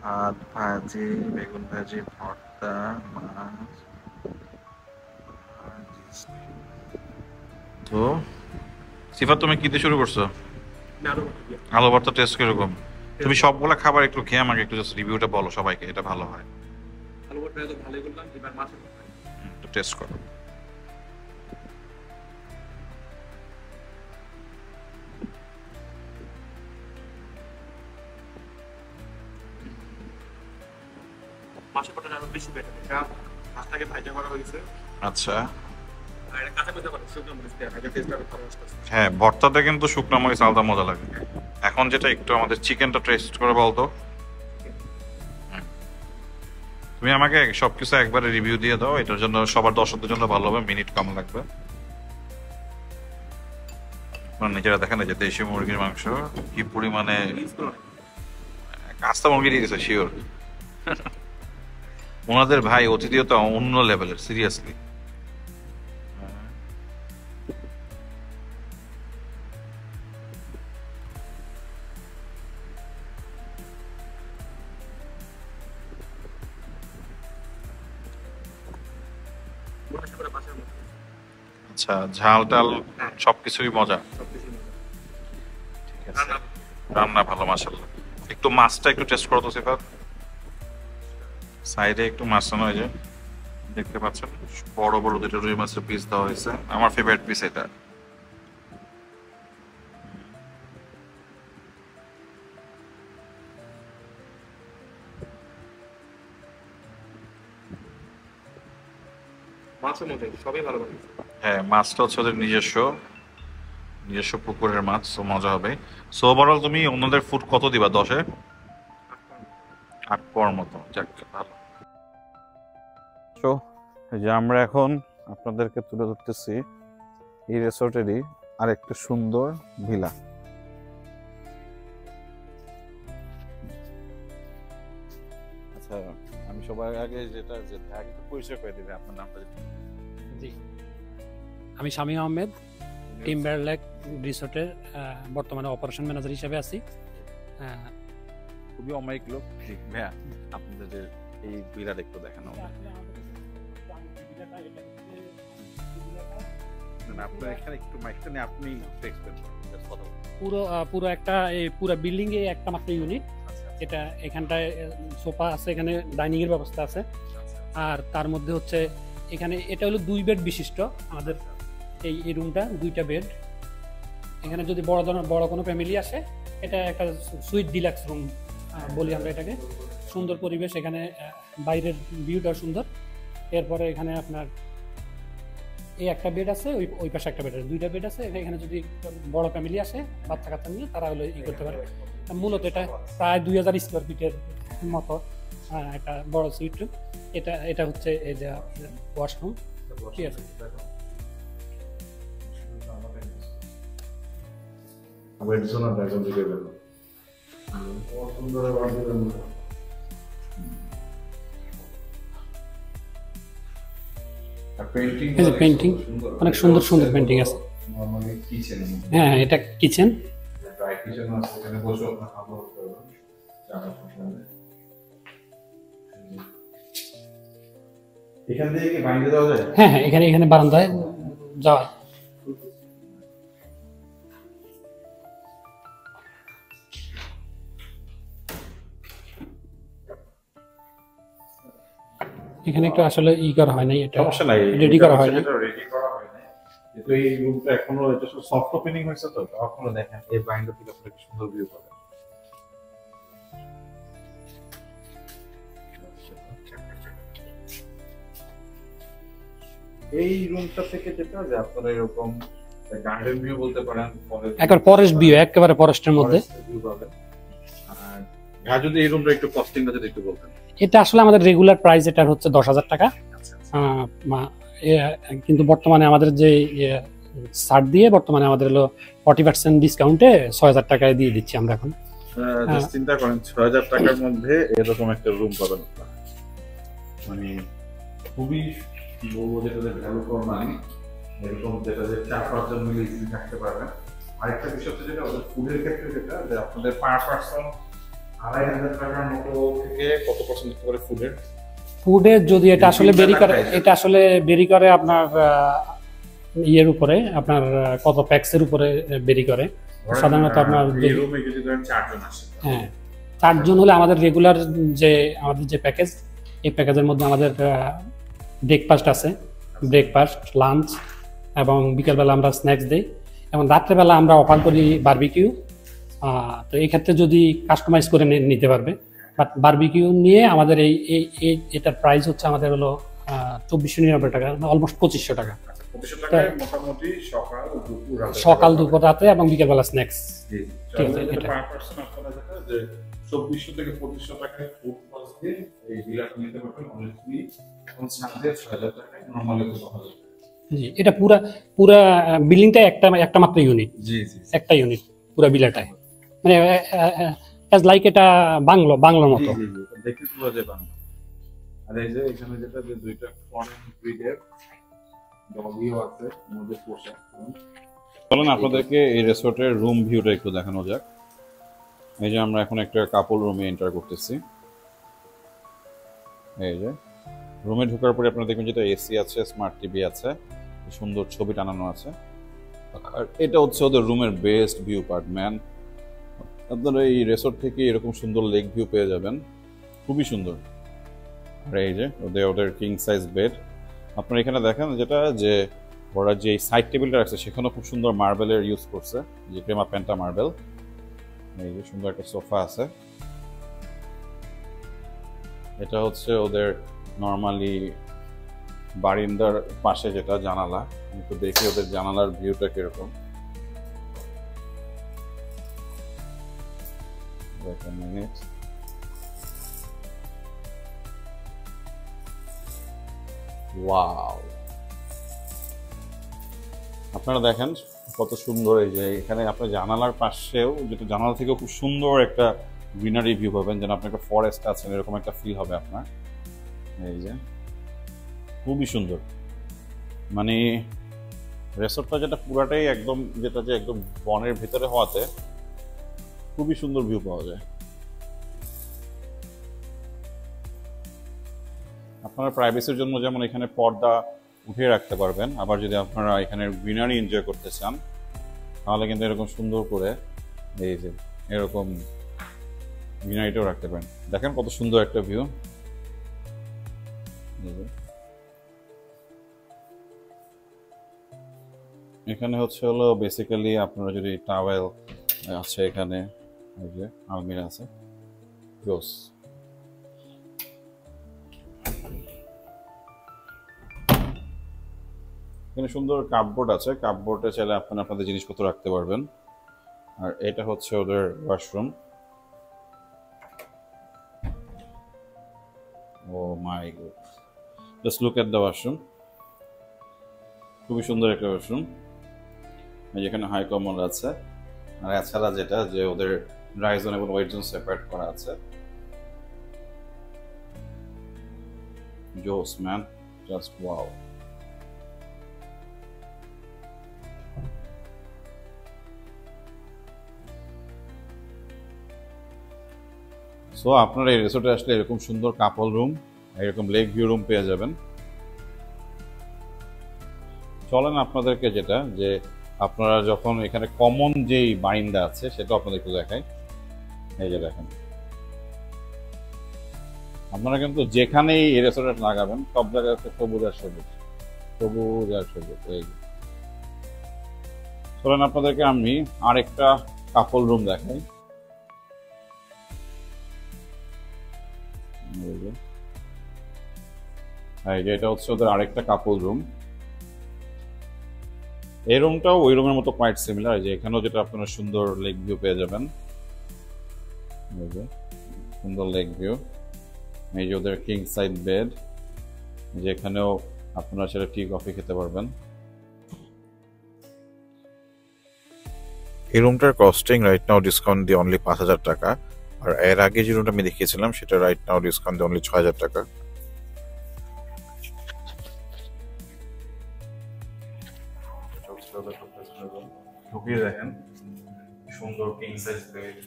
ভাত, ভাজি, বেগুন ভাজি, ভর্তা, মাছ, সো সিফাত, তুমি কি দিয়ে শুরু করছো? আলু ভর্তা টেস্ট কিরকম? তুমি সবগুলা খাবার একটু খেয়ে আমাকে একটু জাস্ট রিভিউটা বলো সবাইকে, এটা ভালো হয়। আলু ভর্তা তো ভালোই করলাম, এবার মাছের ভর্তা। একটু টেস্ট করো। মাছের ভর্তাটা আরো বেশি বেটার, এটা মাছটাকে ভাজা করা হয়েছে। আচ্ছা, আর এটা কাঁচা মরিচ করা, শুকনো মরিচ দেওয়া, এটা টেস্ট আরো ভালো আসছে। হ্যাঁ ভর্তাতে কিন্তু শুকনো মরিচ আলাদা মজা লাগে। এখন যেটা একটু আমাদের চিকেনটা টেস্ট করে বলতো। তুমি আমাকে সবকিছু একবারে রিভিউ দিয়ে দাও, এটার জন্য সবার দর্শকদের জন্য ভালো হবে, মিনিট কম লাগবে। নিজেরা দেখেন যে দেশি মুরগির মাংস কি পরিমাণে কাঁচা মুরগি দিয়ে দিয়েছে, শিওর। ওনাদের ভাই অতিথিয়তা অন্য লেভেলের, সিরিয়াসলি। আচ্ছা, ঝাল টাল সবকিছুই মজা। ঠিক আছে, রান্না ভালো মাশাআল্লাহ। একটু মাছটা একটু টেস্ট করো তো সিফাত। সাইডে একটু মাছ আনা হয়েছে, দেখতে পাচ্ছেন বড় বড় দুটো রুই মাছের পিস দেওয়া হয়েছে, আমার ফেভারিট পিস এটা। মাছের মধ্যে সবই ভালো লাগে। হ্যাঁ, মাছটা হচ্ছে ওদের নিজস্ব পুকুরের মাছ, তো মজা হবে। সো ওভারঅল তুমি অন্যদের ফুড কত দিবা? 10-এ 8 পর মতো, যাক ভালো। তো এই যে আমরা এখন আপনাদেরকে তুলে ধরতেছি এই রিসোর্টেরই আরেকটা সুন্দর ভিলা। আচ্ছা, আমি সবার আগে যেটা আগে পরিচয় করে দিবে, আপনার নামটা। জি, আমি শামীম আহমেদ, টিম্বার লেক রিসোর্টের বর্তমানে অপারেশন ম্যানেজার হিসেবে আছি। খুবই অমায়িক লোক। জি ভাইয়া, আপনাদের এই ভিলাটা একটু দেখানো। আপনার এখানে একটু মাইকটা নিয়ে আপনি এক্সপ্লেইন করুন। পুরো একটা এই পুরো বিল্ডিং এ একটা মাত্র ইউনিট। এটা এখানটায় সোফা আছে, এখানে ডাইনিং এর ব্যবস্থা আছে, আর তার মধ্যে হচ্ছে এখানে এটা হলো 2 বেড বিশিষ্ট আমাদের এই রুমটা, 2টা বেড। এখানে যদি বড় কোনো ফ্যামিলি আসে, এটা একটা সুইট ডিলাক্স রুম বলি আমরা এটাকে। সুন্দর পরিবেশ, এখানে বাইরের ভিউটা সুন্দর। এরপরে এখানে আপনার এই একটা বেড আছে, ওই পাশে একটা বেড আছে, 2টা বেড আছে। এখানে যদি বড় ফ্যামিলি আসে বাচ্চা কাচ্চা নিয়ে, তারা হলো করতে পারে। মূলত এটা প্রায় 2000 স্কোয়ার ফিটের মতো একটা বড় সুইট রুম। এটা হচ্ছে এই যে ওয়াশরুম, ঠিক আছে। পেন্টিং অনেক সুন্দর সুন্দর পেন্টিং আছে। হ্যাঁ, এটা কিচেন। হ্যাঁ হ্যাঁ, এখানে বারান্দায় যাওয়া। এখানে একটু আসলে করা হয় নাই, এটা সমস্যা নাই, রেডি করা হয় না। রেডি করা হয় না, কিন্তু এই রুমটা এখনো এটা সফট ওপেনিং হয়েছে, তো এখনো দেখেন এই বাইন্ডো থেকে আপনারা কি সুন্দর ভিউ পাবেন। এই রুমটা থেকে যেটা যে আপনারা এরকম গার্ডেন ভিউ বলতে পারেন, একবার ফরেস্ট ভিউ, একেবারে ফরেস্টের মধ্যে ভিউ পাবেন। আর যদি এই রুমটা একটু কস্টিংটা যদি একটু বলতেন। এটা আসলে আমাদের রেগুলার প্রাইস এটা হচ্ছে 10,000 টাকা, কিন্তু বর্তমানে আমাদের যে ছাড় দিয়ে বর্তমানে আমাদের হলো 40% ডিসকাউন্টে 6,000 টাকায় দিয়ে দিচ্ছি আমরা এখন। চিন্তা করেন 6,000 টাকার মধ্যে এরকম একটা রুম পাবেন, মানে খুবই বলবো যেটা ভ্যালু ফর মানি, এরকম যেটা যে 4-5 জন মিলে ইজিলি থাকতে পারবেন। আরেকটা বিষয় হচ্ছে যেটা ওদের ফুডের ক্ষেত্রে, যেটা যে আপনাদের পার পার্সন 2,500 টাকার মতো থেকে কত পার্সেন্ট দিতে পারে ফুডের যদি এটা আসলে বেরি করে, এটা আসলে বেরি করে আপনার ইয়ের উপরে আপনার কত প্যাক্সের উপরে বেরি করে। সাধারণত আপনার হ্যাঁ 4 জন হলে আমাদের রেগুলার যে আমাদের যে প্যাকেজ, এই প্যাকেজের মধ্যে আমাদের ব্রেকফাস্ট আছে, ব্রেকফাস্ট, লাঞ্চ এবং বিকেলবেলা আমরা স্ন্যাক্স দিই এবং রাত্রেবেলা আমরা অফার করি বারবিকিউ। তো এই ক্ষেত্রে যদি কাস্টমাইজ করে নিতে পারবে, বাট বারবিকিউ নিয়ে আমাদের এটার প্রাইস হচ্ছে আমাদের হলো 2499 টাকা, অলমোস্ট 2500 টাকা। মোটামুটি সকাল দুপুর রাতে এবং বিকেলবেলা স্ন্যাক্স। ঠিক আছে, এটা 2400 থেকে 2500 টাকায় ফুড কস্ট দিয়ে এই ভিলাটা নিতে পারবেন অনেকই, এবং সাথে 6000 টাকায় নরমালি পাওয়া যাবে। জি, এটা পুরা বিল্ডিংটা একটা মাত্র ইউনিট। জি, একটা ইউনিট পুরা ভিলাটায়, মানে অ্যাজ লাইক এটা বাংলোর মতো দেখতে পুরো যে বাংলো। আর এই যে এখানে যেটা যে দুইটা ফরেন ব্রিডের ডগিও আছে মধ্যে পোষা। চলুন আপনাদেরকে এই রিসোর্টের রুম ভিউটা একটু দেখানো যাক। এই যে আমরা এখন একটা কাপল রুমে এন্টার করতেছি। এই যে রুমে ঢোকার পরে আপনারা দেখবেন যেটা এসি আছে, স্মার্ট টিভি আছে, সুন্দর ছবি টানানো আছে। আর এটা হচ্ছে ওদের রুমের বেস্ট ভিউ পার্ট ম্যান। আপনারা এই রিসোর্ট থেকে এরকম সুন্দর লেক ভিউ পেয়ে যাবেন, খুবই সুন্দর। আর এই যে ওদের কিং সাইজ বেড। আপনারা এখানে দেখেন যেটা যে ওরা যে সাইড টেবিলটা রাখছে সেখানেও খুব সুন্দর মার্বেলের ইউজ করছে, যে ক্রেমা পেন্টা মার্বেল। এই যে সুন্দর একটা সোফা আছে। এটা হচ্ছে ওদের নর্মালি বারিন্দার পাশে যেটা জানালা, একটু দেখি ওদের জানালার ভিউটা কিরকম। ওয়াও, আপনারা দেখেন কত সুন্দর। এই যে এখানে আপনার জানালার পাশেও, যেটা জানালা থেকেও খুব সুন্দর একটা গ্রিনারি ভিউ পাবেন, যেন আপনার একটা ফরেস্ট আছেন এরকম একটা ফিল হবে আপনার। এই যে খুবই সুন্দর, মানে রিসোর্টটা যেটা পুরাটাই একদম যেটা যে একদম বনের ভিতরে হওয়াতে খুবই সুন্দর ভিউ পাওয়া যায়। আপনারা প্রাইভেসির জন্য যেমন এখানে পর্দা উঠিয়ে রাখতে পারবেন, আবার যদি আপনারা এখানে গ্রিনারি এনজয় করতে চান তাহলে কিন্তু এরকম সুন্দর করে এই যে এরকম গ্রিনারিটাও রাখতে পারেন। দেখেন কত সুন্দর একটা ভিউ। এখানে হচ্ছে হলো বেসিক্যালি আপনারা যদি টাওয়েল আছে, এখানে এই যে আলমিরা আছে, জোস। এখানে সুন্দর কাপবোর্ড আছে, কাপবোর্ডে চাইলে আপনারা আপনাদের জিনিসপত্র রাখতে পারবেন। আর এটা হচ্ছে ওদের washroom. Oh my god, just look at the washroom. খুবই সুন্দর একটা ওয়াশরুম। যেখানে হাই কমোড আছে, আর এছাড়া যেটা যে ওদের ড্রাই জোন এবং ওয়েট জোন সেপারেট করা আছে। জোস ম্যান, জাস্ট ওয়াও। সো আপনারা এই রিসোর্টে আসলে এরকম সুন্দর কাপল রুম, এরকম লেক ভিউ রুম পেয়ে যাবেন। চলেন আপনাদেরকে যেটা যে আপনারা যখন এখানে কমন যেই বারিন্দা আছে সেটা আপনাদেরকে দেখাই। এই যে দেখেন, আপনারা কিন্তু যেখানেই এই রিসোর্ট লাগাবেন সব জায়গায় সবুজ আর সবুজ, সবুজ আর সবুজ। এই চলেন আপনাদেরকে আমি আরেকটা কাপল রুম দেখাই। এটা হচ্ছে ওদের আরেকটা কাপল রুম। এই রুমটাও ওই রুমের মতো কোয়াইট সিমিলার। যে এখানেও যেটা আপনারা সুন্দর লেক ভিউ পেয়ে যাবেন, সুন্দর লেক ভিউ। এই যে ওদের কিং সাইড বেড, যেখানেও আপনারা সেটা টি কফি খেতে পারবেন। এই রুমটার কস্টিং রাইট নাও ডিসকাউন্ট দিয়ে অনলি 5000 টাকা, আর এর আগে যে রুমটা আমি দেখিয়েছিলাম সেটা রাইট নাও ডিসকাউন্ট দিয়ে অনলি 6000 টাকা। ঢুকিয়ে দেখেন সুন্দর কিং সাইজ বেড,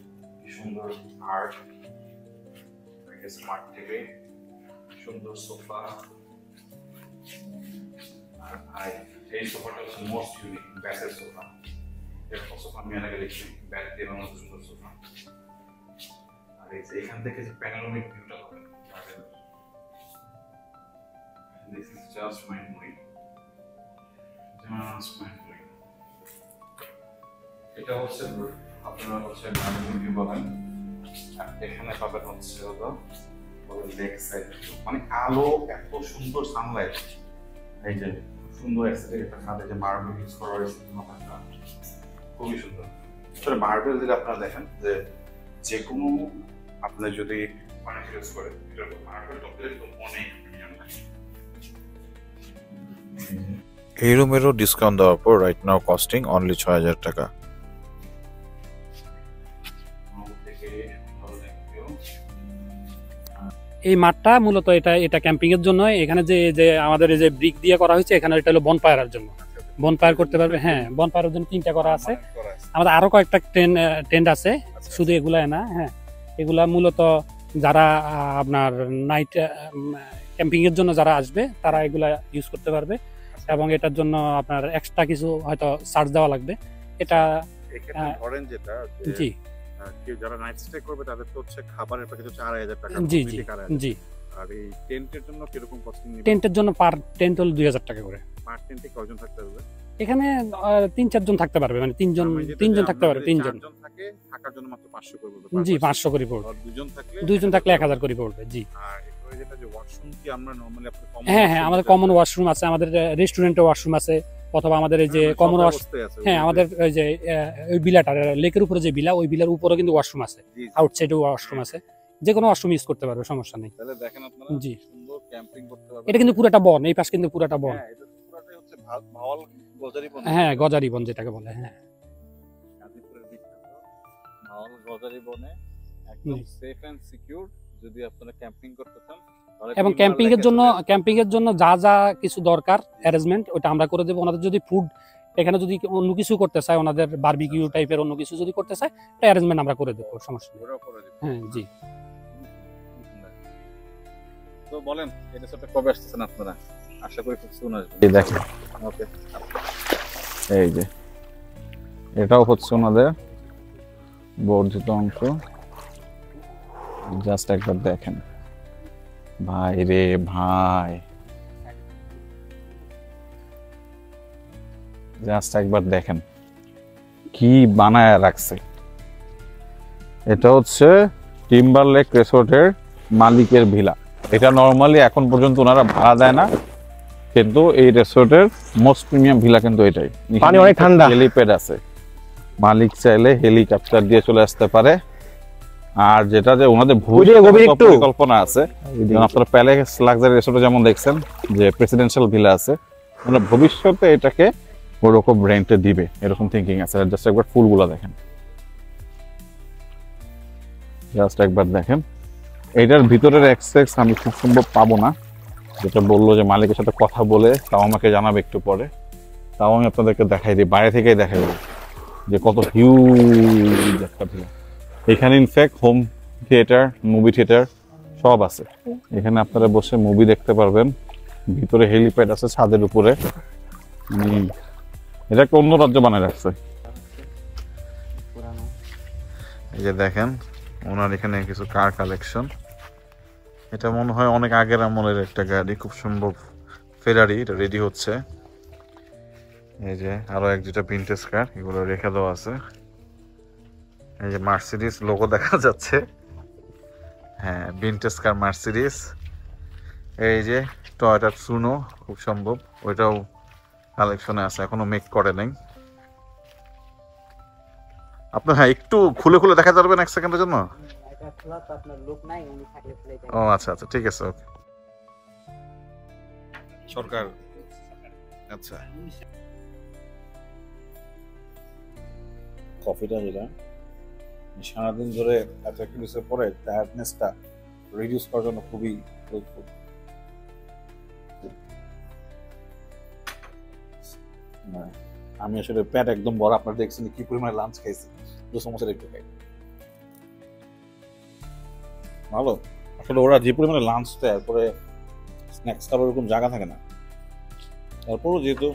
সুন্দর আর্ট, স্মার্ট টিভি, সুন্দর সোফা, আর এই সোফাটা হচ্ছে মোস্ট ইউনিক ব্যাসের সোফা। এরকম সোফা আমি আগে দেখছি, ব্যাস দিয়ে বানানো সুন্দর সোফা। আর এখান থেকে যে প্যানোরামিক ভিউটা পাবেন, this is just mind blowing, just mind blowing। এটা হচ্ছে আপনারা হচ্ছে প্যানোরামিক ভিউ পাবেন, আর এখানে পাবেন হচ্ছে হলো লেগ সাইড, মানে আলো এত সুন্দর সানলাইট। এই যে সুন্দর অ্যাসথেটিক একটা ছাদে যে মার্বেল ইউজ করা হয়েছে, খুবই সুন্দর। আসলে মার্বেল যদি আপনারা দেখেন যে কোনো আপনি যদি ফার্নিচার ইউজ করেন, এটার উপর মার্বেল টপলে একদম অনেক প্রিমিয়াম লাগে। এই রুমেরও ডিসকাউন্ট দেওয়ার পর রাইট নাও কস্টিং অনলি 6000 টাকা। এই মাঠটা মূলত এটা ক্যাম্পিং এর জন্য। এখানে যে আমাদের এই যে ব্রিক দিয়ে করা হয়েছে, এখানে এটা হলো বনফায়ারের জন্য, বনফায়ার করতে পারবে। হ্যাঁ, বনফায়ারের জন্য 3টা করা আছে। আমাদের আরো কয়েকটা টেন্ট আছে, শুধু এগুলা না। হ্যাঁ, এগুলা মূলত যারা আপনার নাইট ক্যাম্পিং এর জন্য যারা আসবে তারা এগুলা ইউজ করতে পারবে, এবং এটার জন্য আপনার এক্সট্রা কিছু হয়তো চার্জ দেওয়া লাগবে। এটা ধরেন যেটা জি কেউ যারা নাইট স্টে করবে তাদের তো হচ্ছে খাবারের প্যাকেজ হচ্ছে 2500 টাকা। জি জি জি। আর এই টেন্টের জন্য কিরকম কস্টিং নেবে? টেন্টের জন্য পার টেন্ট হলো 2000 টাকা করে। পার টেন্টে কয়জন থাকতে হবে? এখানে 3-4 জন থাকতে পারবে, মানে তিনজন থাকতে পারবে। 3 জন থাকে, থাকার জন্য মাত্র 500 করে পড়বে। জি, 500 করে পড়বে। আর দুইজন থাকলে 1000 করে পড়বে। জি। আর এরপরে যেটা যে ওয়াশরুম কি আমরা নরমালি আপনাদের কমন? হ্যাঁ হ্যাঁ, আমাদের কমন ওয়াশরুম আছে, আমাদের রেস্টুরেন্টে ওয়াশরুম আছে, অথবা আমাদের এই যে কমন ওয়াশরুম। হ্যাঁ, আমাদের ওই যে ওই বিলাটা লেকের উপরে যে বিলা, ওই বিলার উপরে কিন্তু ওয়াশরুম আছে, আউটসাইডে ওয়াশরুম আছে, যে কোনো ওয়াশরুম ইউজ করতে পারবে, সমস্যা নেই। তাহলে দেখেন আপনারা জি, সুন্দর ক্যাম্পিং করতে পারবেন। এটা কিন্তু পুরোটা বন, এই পাশ কিন্তু পুরোটা বন। হ্যাঁ, এটা পুরোটাই হচ্ছে ভাওয়াল গজারি বন। হ্যাঁ, গজারি বন যেটাকে বলে। হ্যাঁ, গাজীপুরের বিখ্যাত ভাওয়াল গজারি বনে একদম সেফ এন্ড সিকিউর। যদি আপনারা ক্যাম্পিং করতে চান, এবং ক্যাম্পিং এর জন্য যা যা কিছু দরকার অ্যারেঞ্জমেন্ট ওটা আমরা করে দেবো। ওনাদের যদি ফুড এখানে যদি অন্য কিছু করতে চায়, ওনাদের বারবিকিউ টাইপের অন্য কিছু যদি করতে চায়, এটা অ্যারেঞ্জমেন্ট আমরা করে দেবো, সমস্যা নেই। হ্যাঁ জি। তো বলেন, এটা সাথে কবে আসতেছেন আপনারা? আশা করি খুব সুন আসবেন। এই দেখেন, ওকে, এই যে এটাও হচ্ছে ওনাদের বর্ধিত অংশ। জাস্ট একবার দেখেন ভাই রে ভাই, জাস্ট একবার দেখেন কি বানায় রাখছে। এটা হচ্ছে টিম্বার লেক রিসোর্টের মালিকের ভিলা। এটা নরমালি এখন পর্যন্ত ওনারা ভাড়া দেয় না, কিন্তু এই রিসোর্টের মোস্ট প্রিমিয়াম ভিলা কিন্তু এটাই। পানি অনেক ঠান্ডা, হেলিপ্যাড আছে, মালিক চাইলে হেলিকপ্টার দিয়ে চলে আসতে পারে। আর যেটা যে ওনাদের পরিকল্পনা আছে, আপনারা প্যালেস লাক্সারি রিসোর্টে যেমন দেখছেন যে প্রেসিডেন্সিয়াল ভিলা আছে, ওনারা ভবিষ্যতে এটাকে ওরকম রেন্টে দিবে, এরকম থিঙ্কিং আছে। জাস্ট একবার ফুলগুলো দেখেন, জাস্ট একবার দেখেন। এটার ভিতরের অ্যাক্সেস আমি খুব সম্ভব পাবো না, যেটা বললো যে মালিকের সাথে কথা বলে তাও আমাকে জানাবে একটু পরে, তাও আমি আপনাদেরকে দেখাই দিই, বাইরে থেকেই দেখাই দিই যে কত হিউজ একটা ভিলা। এখানে in fact home theatre, movie theatre সব আছে। এখানে আপনারা বসে মুভি দেখতে পারবেন। ভিতরে হেলিপ্যাড আছে ছাদের উপরে। এটা একটা অন্য রাজ্য বানায় রাখছে। এই যে দেখেন ওনার এখানে কিছু কার কালেকশন। এটা মনে হয় অনেক আগের আমলের একটা গাড়ি, খুব সম্ভব ফেরারি। এটা রেডি হচ্ছে। এই যে আরো এক দুটা ভিনটেজ কার, এগুলো রেখে দেওয়া আছে। এই যে মার্সিডিজ লোগো দেখা যাচ্ছে। হ্যাঁ, ভিনটেজ কার মার্সিডিজ। এই যে টয়োটা সুনো, খুব সম্ভব ওইটাও কালেকশনে আছে, এখনো মেক করে নাই। আপনার হ্যাঁ একটু খুলে খুলে দেখা যাবেন এক সেকেন্ডের জন্য? ও আচ্ছা আচ্ছা, ঠিক আছে, ওকে। সরকার, আচ্ছা। কফিটা যেটা সারাদিন ধরে এত অ্যাক্টিভিটিসের পরে টায়ার্ডনেসটা রিডিউস করার জন্য খুবই হেল্পফুল। আমি আসলে পেট একদম বড়, আপনারা দেখছেন কি পরিমাণে লাঞ্চ খাইছি, দু সমস্যার একটু খাই ভালো। আসলে ওরা যে পরিমাণে লাঞ্চ দেয়, এরপরে স্ন্যাক্স খাবার ওরকম জায়গা থাকে না। তারপরও যেহেতু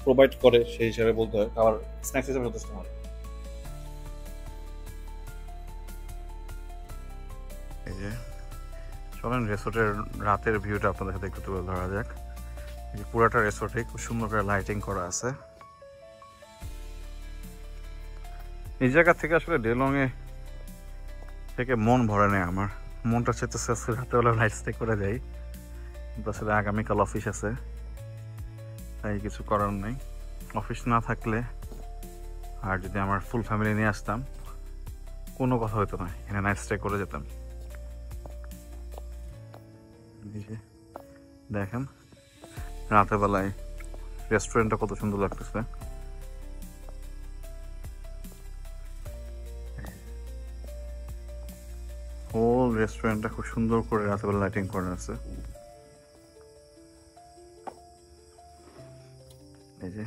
প্রোভাইড করে সেই হিসাবে বলতে হয়, খাবার স্ন্যাক্স হিসেবে যথেষ্ট ভালো। এই যে চলেন রিসোর্টের রাতের ভিউটা আপনাদের সাথে একটু তুলে ধরা যাক। এই যে পুরাটা রিসোর্টে খুব সুন্দর করে লাইটিং করা আছে। এই জায়গা থেকে আসলে ডেলং এ থেকে মন ভরে নেয় আমার, মনটা চাইতেছে আজকে রাতেবেলা নাইট স্টে করে যাই, কিন্তু আসলে আগামীকাল অফিস আছে, তাই কিছু করার নেই। অফিস না থাকলে আর যদি আমার ফুল ফ্যামিলি নিয়ে আসতাম কোনো কথা হতো না, এখানে নাইট স্টে করে যেতাম। দেখেন রাতের বেলায় রেস্টুরেন্টটা কত সুন্দর লাগতেছে। হোল রেস্টুরেন্টটা খুব সুন্দর করে রাতের বেলা লাইটিং করা আছে। এই যে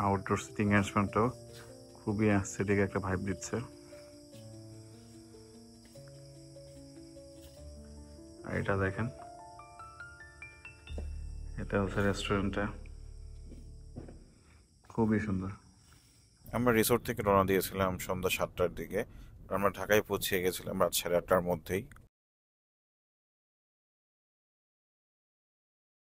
আউটডোর সিটিং অ্যারেঞ্জমেন্টটাও খুবই অ্যাস্থেটিক একটা ভাইব দিচ্ছে। আর এটা দেখেন, এটা হচ্ছে রেস্টুরেন্টটা, খুবই সুন্দর। আমরা রিসোর্ট থেকে রওনা দিয়েছিলাম সন্ধ্যা 7টার দিকে, আমরা ঢাকায় পৌঁছে গেছিলাম রাত 8:30টার মধ্যেই।